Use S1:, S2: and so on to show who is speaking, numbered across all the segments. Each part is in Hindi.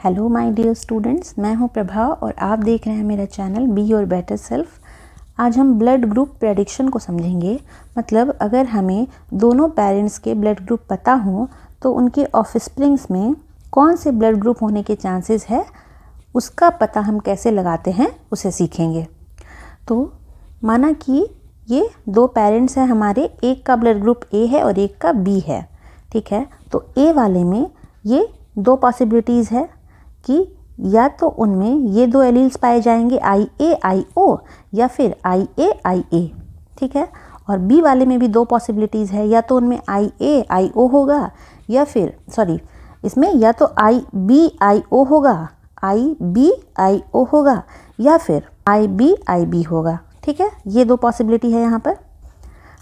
S1: हेलो माय डियर स्टूडेंट्स, मैं हूं प्रभा और आप देख रहे हैं मेरा channel be your better self. आज हम ब्लड ग्रुप प्रेडिक्शन को समझेंगे। मतलब अगर हमें दोनों पेरेंट्स के ब्लड ग्रुप पता हो तो उनके ऑफस्प्रिंग्स में कौन से ब्लड ग्रुप होने के चांसेस है उसका पता हम कैसे लगाते हैं उसे सीखेंगे। तो माना कि ये दो पेरेंट्स हैं हमारे, एक का ब्लड ग्रुप ए है और एक का बी है। ठीक है, तो ए वाले में ये दो पॉसिबिलिटीज़ है कि या तो उनमें ये दो एलील्स पाए जाएंगे IA-IO या फिर IA-IA। ठीक है, और बी वाले में भी दो पॉसिबिलिटीज़ है, या तो उनमें IA-IO होगा या फिर इसमें या तो IB-IO होगा, IB-IO होगा या फिर IB-IB होगा। ठीक है, ये दो पॉसिबिलिटी है यहाँ पर।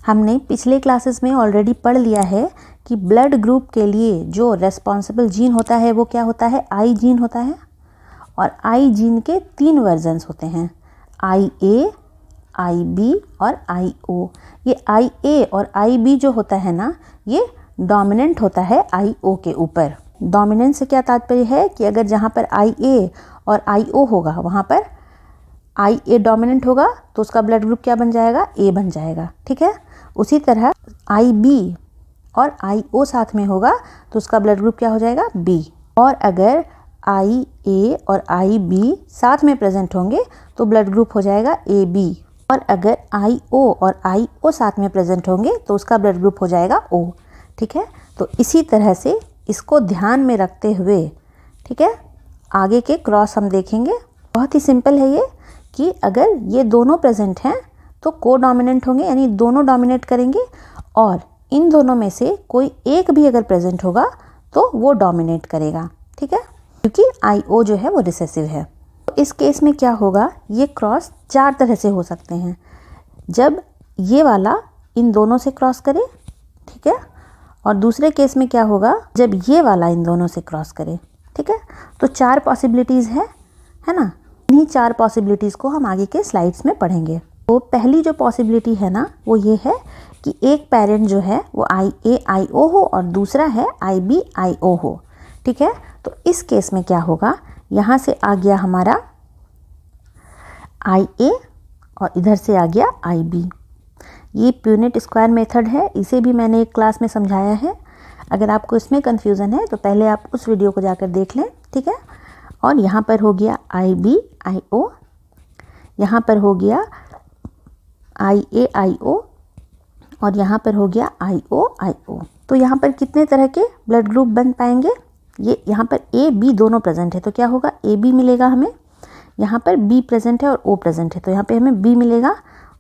S1: हमने पिछले क्लासेस में ऑलरेडी पढ़ लिया है कि ब्लड ग्रुप के लिए जो रेस्पॉन्सिबल जीन होता है वो क्या होता है, आई जीन होता है। और आई जीन के 3 वर्जन्स होते हैं, IA, IB और IO। ये IA और IB जो होता है ना, ये डोमिनेंट होता है IO के ऊपर। डोमिनेंट से क्या तात्पर्य है कि अगर जहाँ पर IA और IO होगा वहाँ पर IA डोमिनेंट होगा तो उसका ब्लड ग्रुप क्या बन जाएगा, A बन जाएगा। ठीक है, उसी तरह IB और IO साथ में होगा तो उसका ब्लड ग्रुप क्या हो जाएगा, B। और अगर IA और IB साथ में प्रेजेंट होंगे तो ब्लड ग्रुप हो जाएगा AB। और अगर IO और IO साथ में प्रेजेंट होंगे तो उसका ब्लड ग्रुप हो जाएगा O। ठीक है, तो इसी तरह से इसको ध्यान में रखते हुए, ठीक है, आगे के क्रॉस हम देखेंगे। बहुत ही सिंपल है ये कि अगर ये दोनों प्रेजेंट हैं तो को डोमिनेंट होंगे, यानी दोनों डोमिनेट करेंगे, और इन दोनों में से कोई एक भी अगर प्रेजेंट होगा तो वो डोमिनेट करेगा। ठीक है, क्योंकि IO जो है वो रिसेसिव है। तो इस केस में क्या होगा, ये क्रॉस 4 तरह से हो सकते हैं। जब ये वाला इन दोनों से क्रॉस करे, ठीक है, और दूसरे केस में क्या होगा, जब ये वाला इन दोनों से क्रॉस करे। ठीक है, तो 4 पॉसिबिलिटीज़ है ना। इन्हीं 4 पॉसिबिलिटीज़ को हम आगे के स्लाइड्स में पढ़ेंगे। तो पहली जो पॉसिबिलिटी है ना वो ये है कि एक पेरेंट जो है वो IA-IO हो और दूसरा है IB-IO हो। ठीक है, तो इस केस में क्या होगा, यहाँ से आ गया हमारा IA और इधर से आ गया IB। ये प्यूनेट स्क्वायर मेथड है, इसे भी मैंने एक क्लास में समझाया है। अगर आपको इसमें कन्फ्यूज़न है तो पहले आप उस वीडियो को जाकर देख लें। ठीक है, और यहाँ पर हो गया IB-IO, यहाँ पर हो गया IA-IO और यहाँ पर हो गया IO-IO। तो यहाँ पर कितने तरह के ब्लड ग्रुप बन पाएंगे, ये यहाँ पर A B दोनों प्रेजेंट है तो क्या होगा, AB मिलेगा हमें। यहाँ पर B प्रेजेंट है और O प्रेजेंट है तो यहाँ पे हमें B मिलेगा,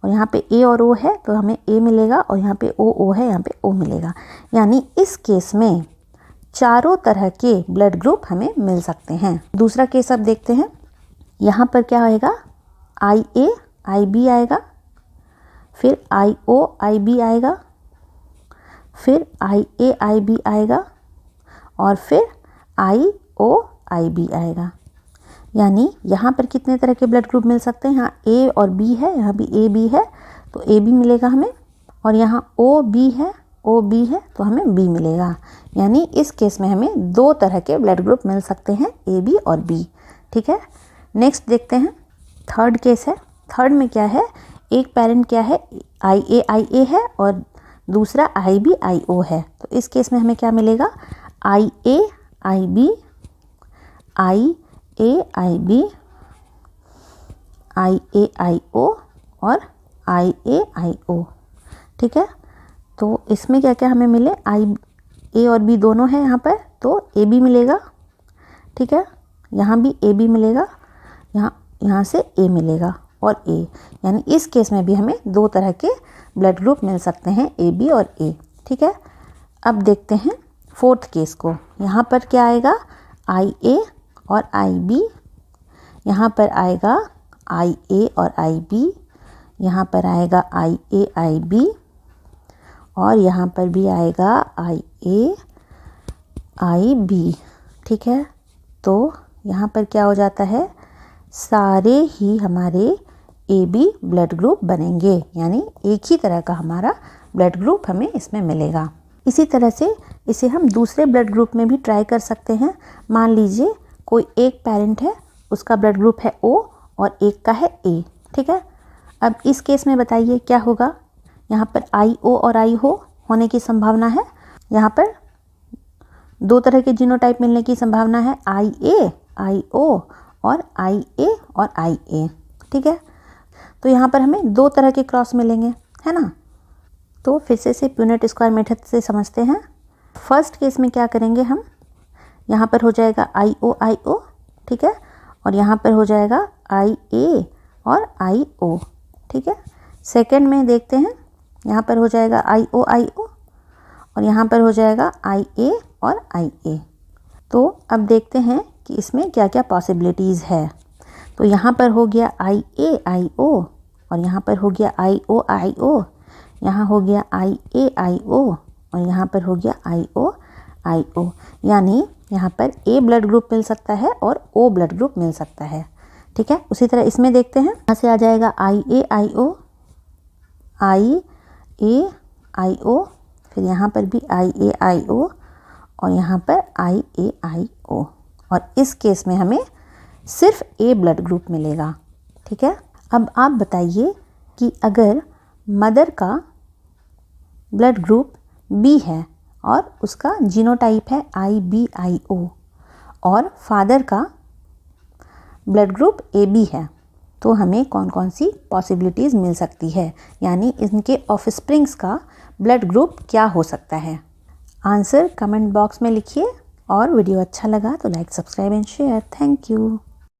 S1: और यहाँ पे A और O है तो हमें A मिलेगा, और यहाँ पे O है यहाँ पे O मिलेगा। यानी इस केस में चारों तरह के ब्लड ग्रुप हमें मिल सकते हैं। दूसरा केस अब देखते हैं। यहाँ पर क्या आएगा, IA-IB आएगा, फिर IO-IB आएगा, फिर IA-IB आएगा और फिर IO-IB आएगा। यानी यहाँ पर कितने तरह के ब्लड ग्रुप मिल सकते हैं, यहाँ A और B है, यहाँ भी AB है तो AB मिलेगा हमें, और यहाँ OB है, OB है तो हमें B मिलेगा। यानी इस केस में हमें 2 तरह के ब्लड ग्रुप मिल सकते हैं, AB और B। ठीक है, नेक्स्ट देखते हैं। थर्ड केस है। थर्ड में क्या है, एक पेरेंट क्या है, IA-IA है और दूसरा IB-IO है। तो इस केस में हमें क्या मिलेगा, IA-IB, IA-IB, IA-IO और IA-IO। ठीक है, तो इसमें क्या क्या हमें मिले, A और B दोनों हैं यहाँ पर तो AB मिलेगा। ठीक है, यहाँ भी AB मिलेगा, यहाँ से A मिलेगा और A। यानी इस केस में भी हमें 2 तरह के ब्लड ग्रुप मिल सकते हैं, AB और A। ठीक है, अब देखते हैं फोर्थ केस को। यहाँ पर क्या आएगा, IA और IB, यहाँ पर आएगा IA और IB, यहाँ पर आएगा IA-IB और यहाँ पर भी आएगा IA-IB। ठीक है, तो यहाँ पर क्या हो जाता है, सारे ही हमारे AB ब्लड ग्रुप बनेंगे, यानी एक ही तरह का हमारा ब्लड ग्रुप हमें इसमें मिलेगा। इसी तरह से इसे हम दूसरे ब्लड ग्रुप में भी ट्राई कर सकते हैं। मान लीजिए कोई एक पेरेंट है, उसका ब्लड ग्रुप है O और एक का है A, ठीक है। अब इस केस में बताइए क्या होगा। यहाँ पर IO और IO होने की संभावना है। यहाँ पर दो तरह के जीनोटाइप मिलने की संभावना है, IA, IO और IA और IA, ठीक है। तो यहाँ पर हमें दो तरह के क्रॉस मिलेंगे, है ना। तो फिर से प्यूनेट स्क्वायर मेथड से समझते हैं। फर्स्ट केस में क्या करेंगे हम, यहाँ पर हो जाएगा IO IO, ठीक है, और यहाँ पर हो जाएगा IA और IO, ठीक है। सेकंड में देखते हैं, यहाँ पर हो जाएगा IO IO और यहाँ पर हो जाएगा IA और IA। तो अब देखते हैं कि इसमें क्या क्या पॉसिबिलिटीज़ है। तो यहाँ पर हो गया IA IO और यहाँ पर हो गया IO IO, यहाँ हो गया IA IO और यहाँ पर हो गया IO IO, यानी यहाँ पर A ब्लड ग्रुप मिल सकता है और O ब्लड ग्रुप मिल सकता है, ठीक है। उसी तरह इसमें देखते हैं, यहाँ से आ जाएगा IA IO, IA IO, फिर यहाँ पर भी IA IO और यहाँ पर IA IO, और इस केस में हमें सिर्फ A ब्लड ग्रुप मिलेगा, ठीक है। अब आप बताइए कि अगर मदर का ब्लड ग्रुप B है और उसका जीनोटाइप है IBIO और फादर का ब्लड ग्रुप AB है, तो हमें कौन कौन सी पॉसिबिलिटीज़ मिल सकती है, यानी इनके ऑफस्प्रिंग्स का ब्लड ग्रुप क्या हो सकता है। आंसर कमेंट बॉक्स में लिखिए और वीडियो अच्छा लगा तो like, subscribe and share. Thank you.